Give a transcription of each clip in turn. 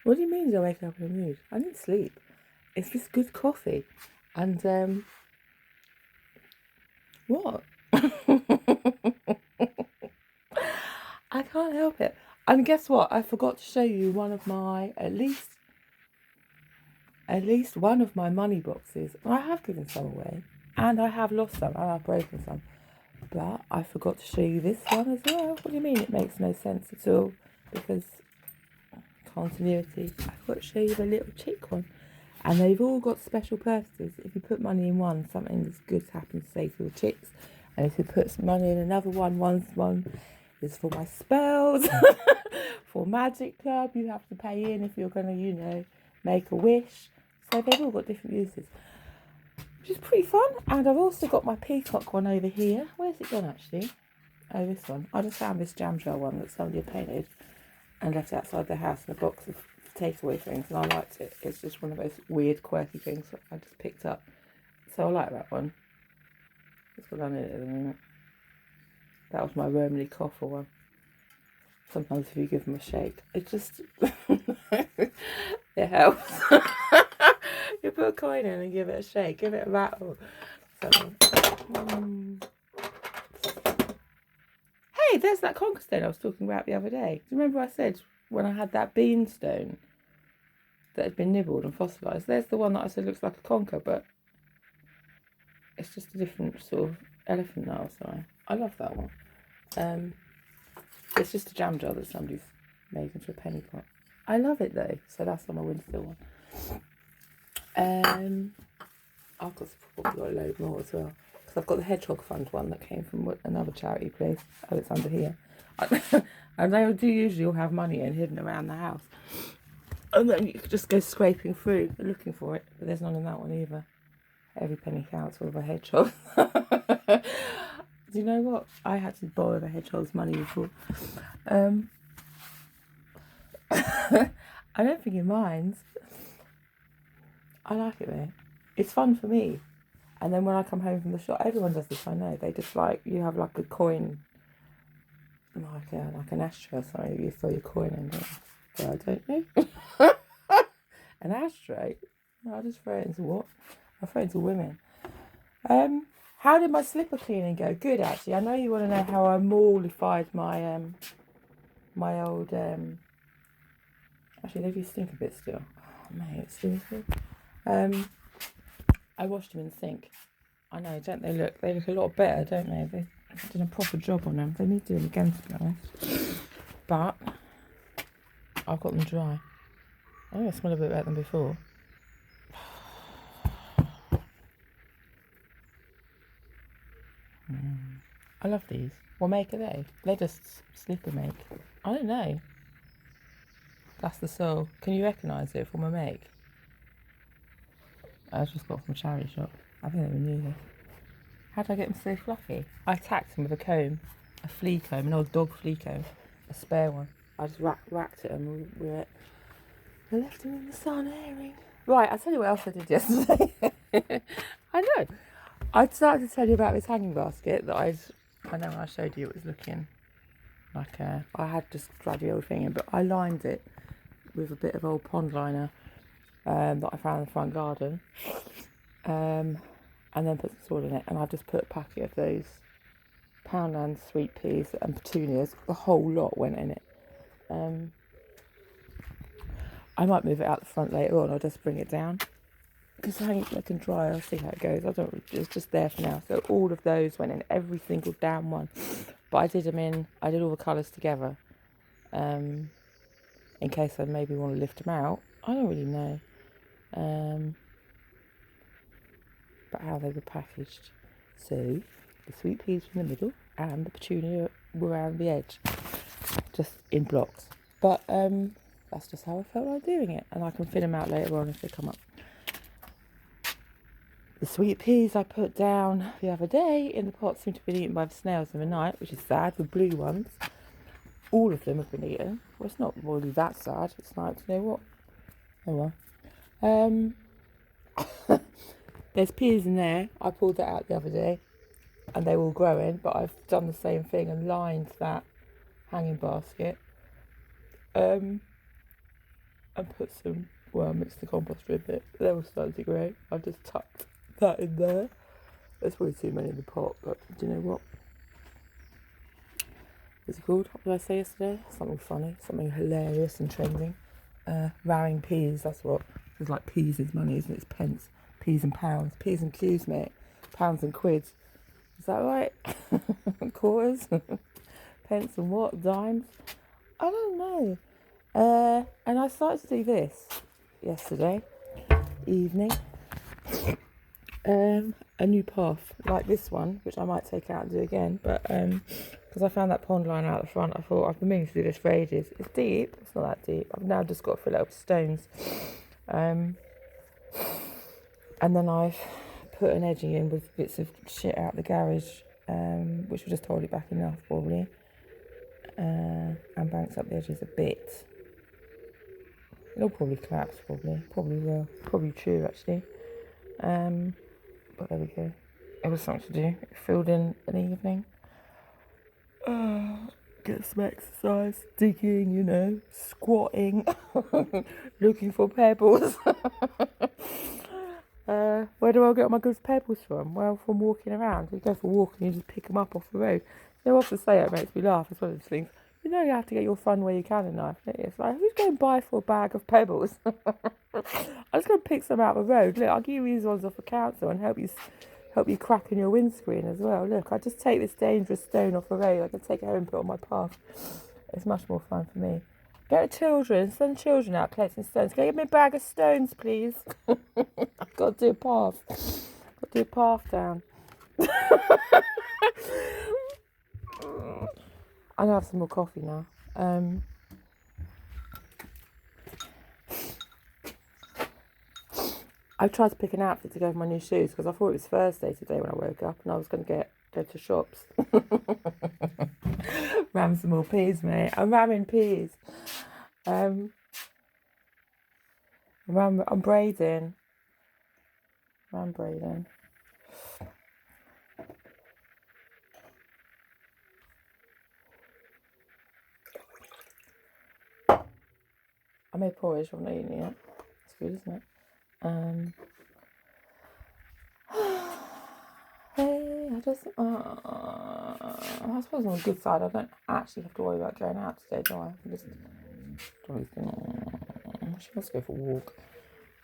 What do you mean, do I wake up in a mood? I need sleep. It's this good coffee. And, what? I can't help it. And guess what? I forgot to show you one of my, at least one of my money boxes. I have given some away. And I have lost some. And I've broken some. But I forgot to show you this one as well. What do you mean it makes no sense at all? Because continuity. I forgot to show you the little chick one. And they've all got special purposes. If you put money in one, something that's good happens, say, for the chicks. And if you put money in another one, one is for my spells. For Magic Club, you have to pay in if you're going to, make a wish. So they've all got different uses, which is pretty fun. And I've also got my peacock one over here. Where's it gone, actually? Oh, this one. I just found this jam jar one that somebody had painted and left outside the house in a box of takeaway things, and I liked it. It's just one of those weird, quirky things that I just picked up. So I like that one. That's what I need at the moment. That was my Romany coffer one. Sometimes if you give them a shake, it just it helps. You put a coin in and give it a shake, give it a rattle. So, hey, there's that conker stone I was talking about the other day. Do you remember I said when I had that bean stone that had been nibbled and fossilised? There's the one that I said looks like a conker, but it's just a different sort of elephant nail. Sorry, I love that one. It's just a jam jar that somebody's made into a penny pot. I love it though, so that's on my windowsill one. I've probably got a load more as well, because I've got the Hedgehog Fund one that came from another charity place. Oh, it's under here. And they do usually all have money in hidden around the house. And then you could just go scraping through and looking for it, but there's none in that one either. Every penny counts with a hedgehog. Do you know what? I had to borrow the hedgehog's money before. I don't think he minds. I like it though. It's fun for me. And then when I come home from the shop, everyone does this, I know. They just you have like a coin, like an ashtray or something, you throw your coin in there. Well, I don't know. An ashtray? No, I just throw it into what? I throw it into women. How did my slipper cleaning go? Good, actually. I know you want to know how I mollified my my old actually they do stink a bit still. Oh mate, seriously. I washed them in the sink. I know, don't they look a lot better, don't they? They've done a proper job on them. They need doing again, to be honest. But I've got them dry. I think I smell a bit better than before. I love these. What make are they? They're just slipper make. I don't know. That's the sole. Can you recognise it from a make? I just got from a charity shop. I think they were new though. How did I get them so fluffy? I attacked them with a comb. A flea comb, an old dog flea comb. A spare one. I just whacked it and we left them in the sun airing. Right, I'll tell you what else I did yesterday. I know. I started to tell you about this hanging basket that I know when I showed you it was looking like I had just dragged the old thing in, but I lined it with a bit of old pond liner that I found in the front garden, and then put some soil in it, and I've just put a packet of those Poundland sweet peas and petunias. The whole lot went in it. I might move it out the front later on, or just bring it down. Because I can dry, I'll see how it goes. It's just there for now. So all of those went in, every single damn one. But I did all the colours together. In case I maybe want to lift them out. I don't really know. But how they were packaged. So, the sweet peas in the middle and the petunia were around the edge. Just in blocks. But that's just how I felt like doing it. And I can fit them out later on if they come up. The sweet peas I put down the other day in the pot seem to have been eaten by the snails in the night, which is sad, the blue ones. All of them have been eaten. Well, it's not really that sad. It's like, you know what? Oh well. There's peas in there. I pulled that out the other day and they were all growing, but I've done the same thing and lined that hanging basket. and put some, well, mix the compost with it. They were starting to grow. I just tucked that in there. There's probably too many in the pot, but do you know what? What's it called? What did I say yesterday? Something funny, something hilarious and trending. Rowing peas, that's what. It's like peas is money, isn't it? It's pence. Peas and pounds. Peas and Qs, mate. Pounds and quids. Is that right? Quarters? Pence and what? Dimes? I don't know. And I started to do this yesterday evening. A new path like this one, which I might take out and do again, but because I found that pond line out the front, I thought I've been meaning to do this for ages. It's deep, it's not that deep. I've now just got to fill it up with stones, and then I've put an edging in with bits of shit out the garage, which will just hold it back enough probably, and banks up the edges a bit. It'll probably collapse, probably will, probably true actually. But there we go. It was something to do. It filled in an evening. Get some exercise, digging, you know, squatting, looking for pebbles. Where do I get my good pebbles from? Well, from walking around. You go for a walk and you just pick them up off the road. They often say it makes me laugh. It's one of those things. You know, you have to get your fun where you can in life. It's like, who's going to buy for a bag of pebbles? I'm just going to pick some out of the road. Look, I'll give you these ones off the council and help you crack in your windscreen as well. Look, I just take this dangerous stone off the road. I can take it home and put it on my path. It's much more fun for me. Get the children, send children out collecting stones. Can you give me a bag of stones, please? I've got to do a path. Got to do a path down. I'm going to have some more coffee now. I tried to pick an outfit to go with my new shoes because I thought it was Thursday today when I woke up and I was going to go to shops. Ram some more peas, mate. I'm ramming peas. I'm braiding. I'm braiding. I made porridge, I've not eaten it yet. It's good, isn't it? Hey, I suppose on the good side, I don't actually have to worry about going out today, do I? I can just she wants to go for a walk.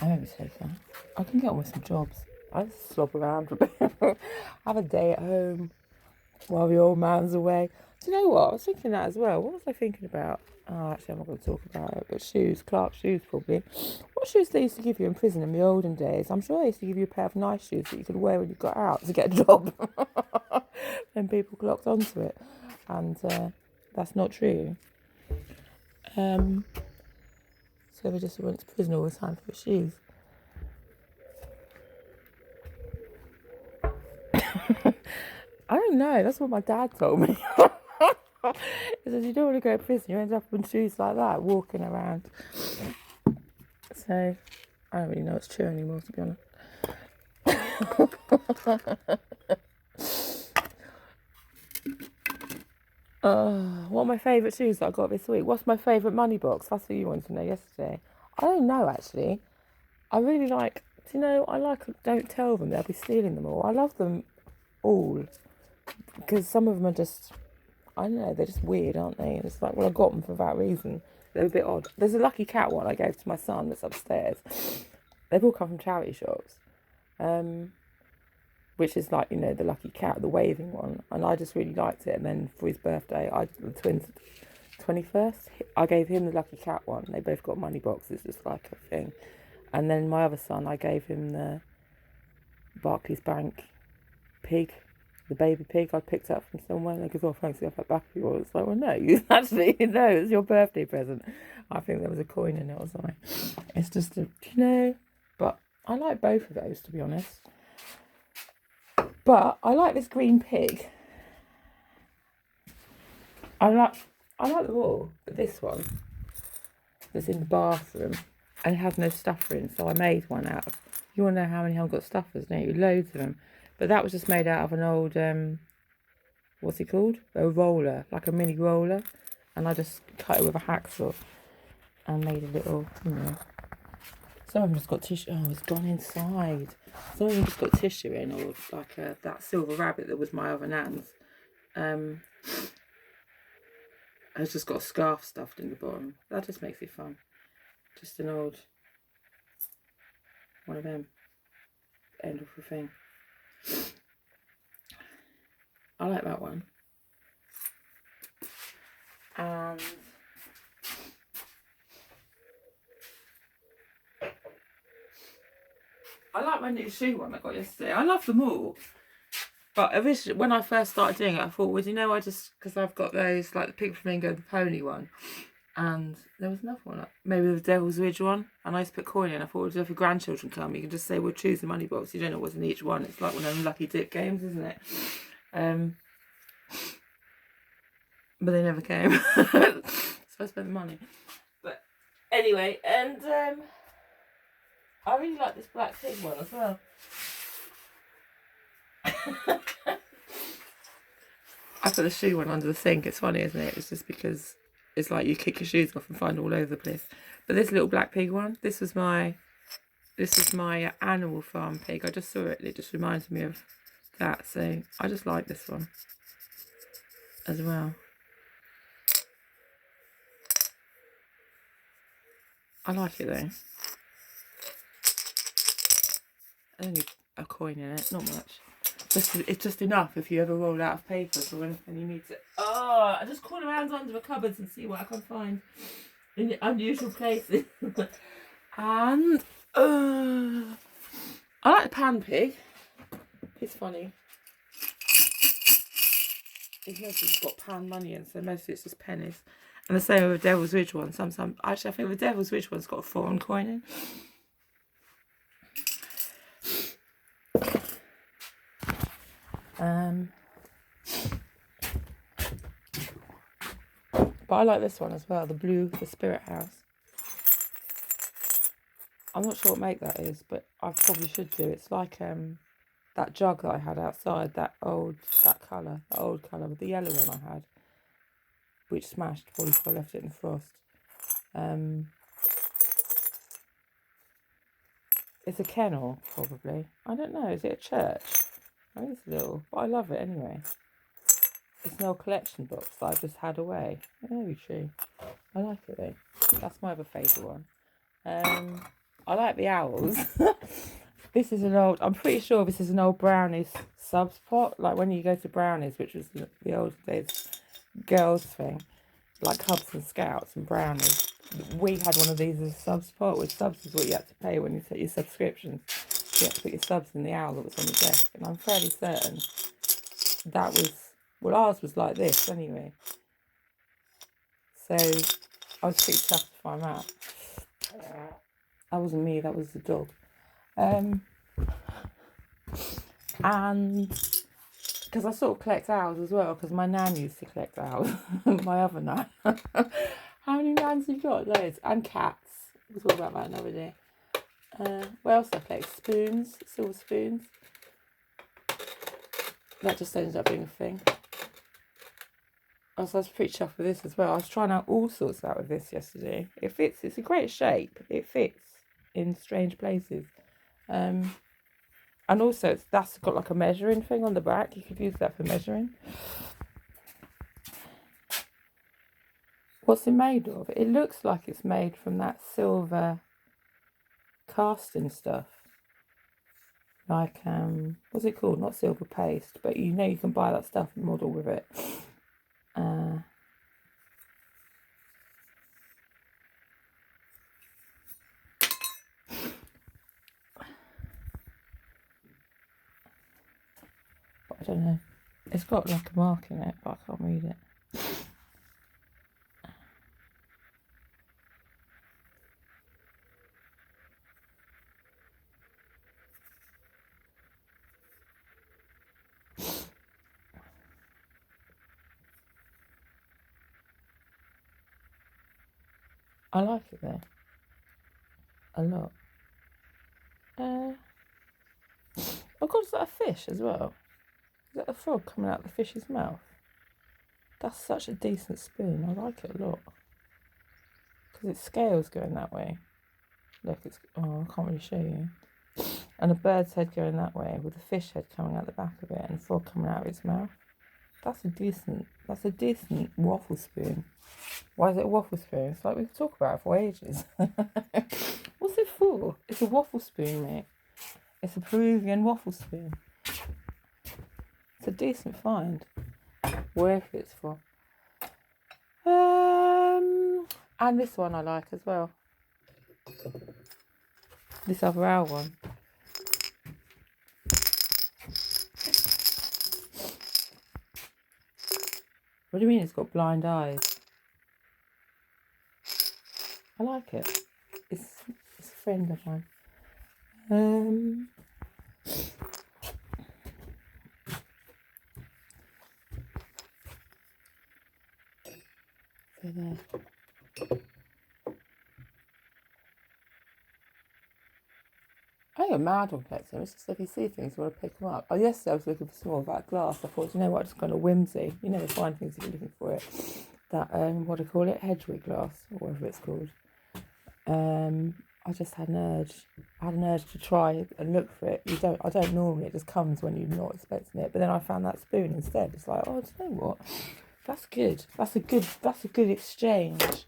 I maybe take her. I can get on with some jobs. I just slop around for a bit. Have a day at home while the old man's away. Do you know what? I was thinking that as well. What was I thinking about? Oh, actually, I'm not going to talk about it. But shoes, Clark's shoes probably. What shoes they used to give you in prison in the olden days? I'm sure they used to give you a pair of nice shoes that you could wear when you got out to get a job. Then people clocked onto it. And that's not true. So they just went to prison all the time for shoes. I don't know. That's what my dad told me. He says you don't want to go to prison. You end up in shoes like that, walking around. So I don't really know it's true anymore, to be honest. What are my favourite shoes that I got this week? What's my favourite money box? That's what you wanted to know yesterday. I don't know, actually. I really like, do you know, don't tell them, they'll be stealing them all. I love them all. Because some of them are just, I don't know, they're just weird, aren't they? And it's like, well, I got them for that reason. They're a bit odd. There's a Lucky Cat one I gave to my son that's upstairs. They've all come from charity shops. Which is like, you know, the Lucky Cat, the waving one. And I just really liked it. And then for his birthday, the 21st, I gave him the Lucky Cat one. They both got money boxes, just like a thing. And then my other son, I gave him the Barclays Bank pig, the baby pig I picked up from somewhere. And they goes, oh, thanks, I got that back for you. It's like, well, no, it's your birthday present. I think there was a coin in it or something. It's just, but I like both of those, to be honest. But I like this green pig. I like them all, but this one that's in the bathroom and it has no stuffer in, so I made one out of. You want to know how many I've got stuffers, don't you? Loads of them. But that was just made out of an old what's it called? A roller, like a mini roller, and I just cut it with a hacksaw. and made a little, some of them just got tissue. Oh, it's gone inside. Some of them just got tissue in, or like that silver rabbit that was my other nan's. Has just got a scarf stuffed in the bottom. That just makes it fun. Just an old one of them. End of the thing. I like that one. And I like my new shoe one I got yesterday. I love them all. But originally, when I first started doing it, I thought, well, because I've got those, like the pink flamingo, the pony one, and there was another one, maybe the Devil's Ridge one, and I used to put coin in. I thought, if your grandchildren come, you can just say, we'll choose the money box. You don't know what's in each one. It's like one of them lucky dip games, isn't it? But they never came. So I spent the money. But anyway, and I really like this black pig one as well. I put the shoe one under the sink. It's funny, isn't it? It's just because it's like you kick your shoes off and find them all over the place. But this little black pig one, this is my Animal Farm pig. I just saw it. It just reminds me of that. So I just like this one as well. I like it though. Only a coin in it, not much. It's just enough if you ever roll out of papers or anything you need to. Oh, I just crawl around under the cupboards and see what I can find in unusual places. And I like the pan pig. It's funny. It's mostly got pan money in, so mostly it's just pennies. And the same with the Devil's Ridge one. Sometimes, actually, I think the Devil's Ridge one's got a foreign coin in. But I like this one as well, the Spirit House. I'm not sure what make that is, but I probably should do. It's like that jug that I had outside, that old colour with the yellow one I had, which smashed probably if I left it in the frost. It's a kennel, probably. I don't know, is it a church? I think it's a little, but I love it anyway. It's an old collection box that I just had away. Very true. I like it though. That's my other favourite one. I like the owls. This is an old, I'm pretty sure this is an old Brownies subs pot. Like when you go to Brownies, which was the old days girls thing. Like Cubs and Scouts and Brownies. We had one of these as a subs pot, which subs is what you had to pay when you set your subscriptions. You had to put your subs in the owl that was on the desk. And I'm fairly certain that was, well, ours was like this anyway. So I was pretty chuffed to find that. That wasn't me, that was the dog. And because I sort of collect owls as well, because my nan used to collect owls. My other nan. How many nans have you got? Loads. And cats. We'll talk about that another day. What else I collect? Spoons, silver spoons. That just ended up being a thing. I was pretty chuffed with this as well. I was trying out all sorts out with this yesterday. It fits. It's a great shape. It fits in strange places. And also that's got like a measuring thing on the back. You could use that for measuring. What's it made of? It looks like it's made from that silver casting stuff. Like, what's it called? Not silver paste, but you know you can buy that stuff and model with it. I don't know. It's got like a mark in it, but I can't read it. I like it though. A lot. Oh God, is that a fish as well? Is that a frog coming out of the fish's mouth? That's such a decent spoon. I like it a lot. because its scales going that way. Look, I can't really show you. And a bird's head going that way with a fish head coming out the back of it and a frog coming out of its mouth. That's a decent waffle spoon. Why is it a waffle spoon? It's like we could talk about it for ages. What's it for? It's a waffle spoon, mate. It's a Peruvian waffle spoon. It's a decent find. Wherever it's from. And this one I like as well. This other owl one. What do you mean it's got blind eyes? I like it. It's a friend of mine. So there. I get mad on collecting. It's just if you see things, you want to pick them up. Oh, yesterday I was looking for some more of that glass. I thought, you know what, just kind of whimsy. You never find things if you're looking for it. That, what do you call it? Hedgewick glass, or whatever it's called. I just had an urge. I had an urge to try and look for it. I don't normally. It just comes when you're not expecting it. But then I found that spoon instead. It's like, oh, do you know what? That's good. That's a good exchange.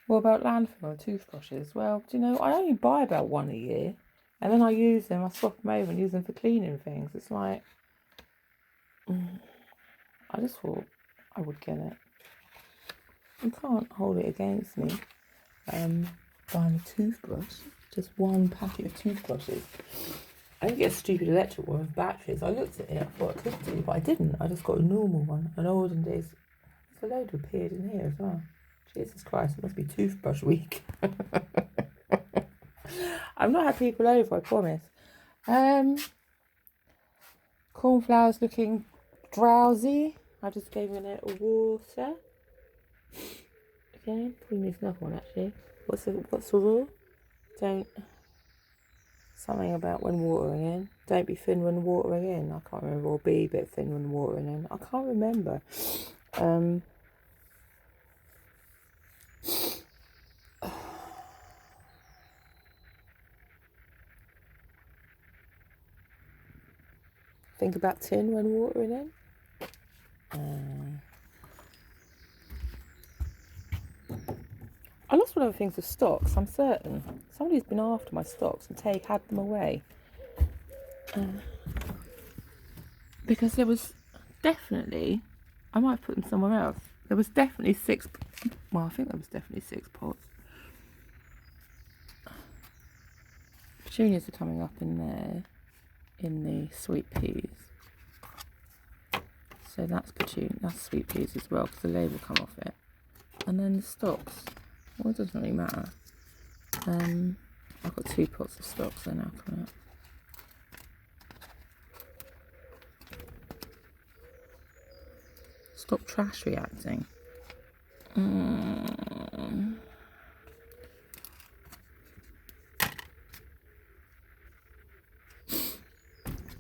What about landfill toothbrushes? Well, do you know, I only buy about one a year. And then I use them, I swap them over and use them for cleaning things. It's like, I just thought I would get it. You can't hold it against me. Buying a toothbrush, just one packet of toothbrushes. I didn't get a stupid electric one with batteries. I looked at it, I thought I could do, but I didn't. I just got a normal one. An olden days, there's a load appeared in here as well. Jesus Christ, it must be toothbrush week. I've not had people over, I promise. Cornflower's looking drowsy. I just gave him a little water. Okay, probably needs another one actually. What's the rule? Something about when watering in. Don't be thin when watering in. I can't remember. Or be a bit thin when watering in. I can't remember. Think about tin when watering in. I lost one of the things with stocks, I'm certain. Somebody's been after my stocks and had them away. Because there was definitely, I might have put them somewhere else. There was definitely I think there was definitely 6 pots. Petunias are coming up in there, in the sweet peas. So that's sweet peas as well, because the label come off it. And then the stocks. Well, it doesn't really matter. I've got 2 pots of stocks there now coming up. Stop trash reacting.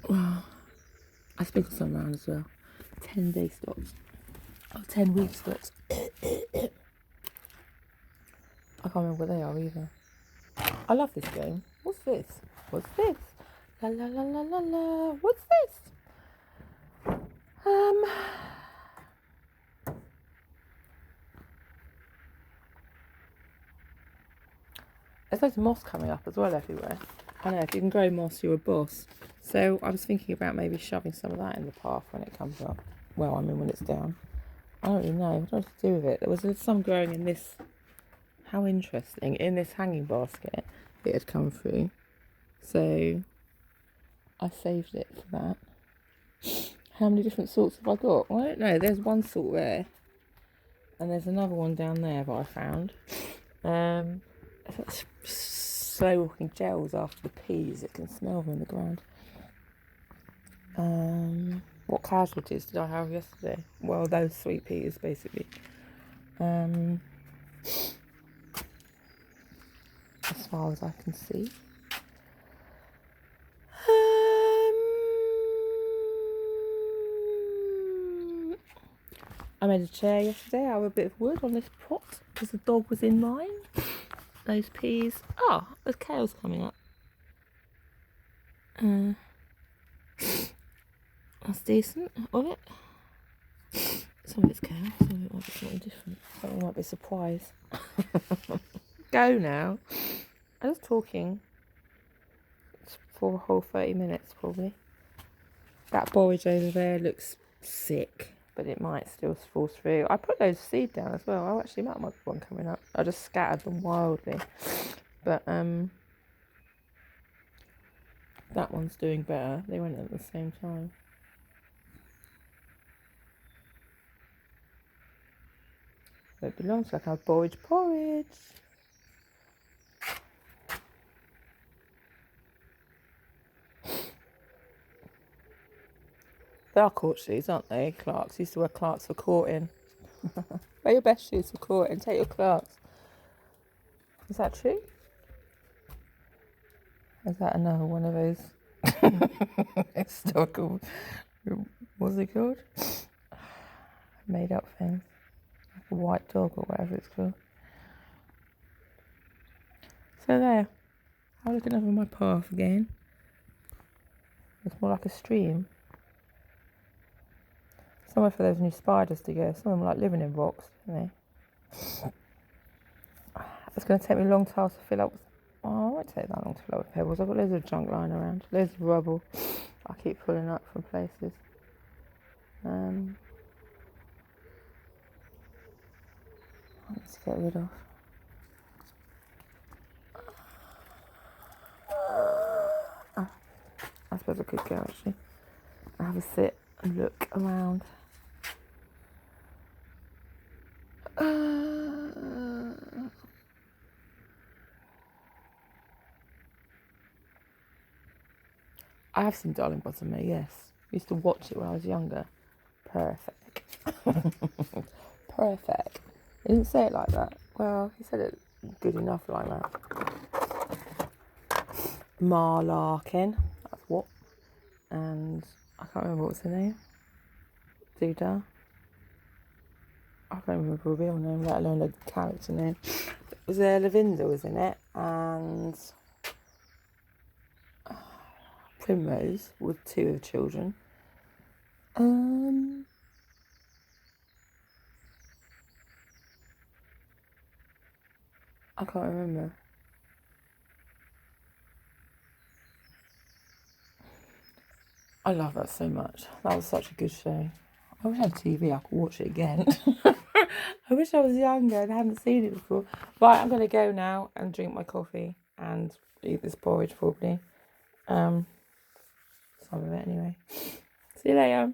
Well, I sprinkled some around as well. 10-day stocks. Oh, 10-week stocks. I can't remember what they are either. I love this game. What's this? What's this? La la la la la la. What's this? There's loads of moss coming up as well everywhere. I know, if you can grow moss, you're a boss. So I was thinking about maybe shoving some of that in the path when it comes up. Well, I mean when it's down. I don't really know. What do I have to do with it? There was some growing in this. How interesting. In this hanging basket it had come through. So I saved it for that. How many different sorts have I got? Well, I don't know. There's one sort there. And there's another one down there that I found. Slow walking gels after the peas. It can smell them in the ground. What casualties did I have yesterday? Well, those sweet peas, basically. A far as I can see. I made a chair yesterday out of a bit of wood on this pot because the dog was in mine. Those peas. Oh, there's kale's coming up. That's decent of it. Some of it's kale, some of it might be something different. Something might be a surprise. Go now. I was talking for a whole 30 minutes probably. That borage over there looks sick, but it might still fall through. I put those seed down as well. I actually might have one coming up. I just scattered them wildly. But that one's doing better. They went at the same time. It belongs like our borage porridge. They are court shoes, aren't they? Clarks. Used to wear Clarks for courting. Wear your best shoes for courting. Take your Clarks. Is that true? Is that another one of those historical, what's it called? Made up things. Like a white dog or whatever it's called. So there. I'm looking over my path again. It's more like a stream. Somewhere for those new spiders to go. Some of them like living in rocks, don't they? It's going to take me a long time to fill up. Oh, it won't take that long to fill up with pebbles. I've got loads of junk lying around. Loads of rubble I keep pulling up from places. I need to get rid of. I suppose I could go actually. Have a sit and look around. I have seen Darling Bottom, yes. I used to watch it when I was younger. Perfect. Perfect. He didn't say it like that. Well, he said it good enough like that. Marlarkin, that's what. And I can't remember what was her name. Duda. I can't remember her real name, let alone the character name. Was there Lavinda was in it, and Primrose with two of the children. I can't remember. I love that so much. That was such a good show. I wish I had TV, I could watch it again. I wish I was younger and hadn't seen it before. Right, I'm going to go now and drink my coffee and eat this porridge probably. Some of it anyway. See you later.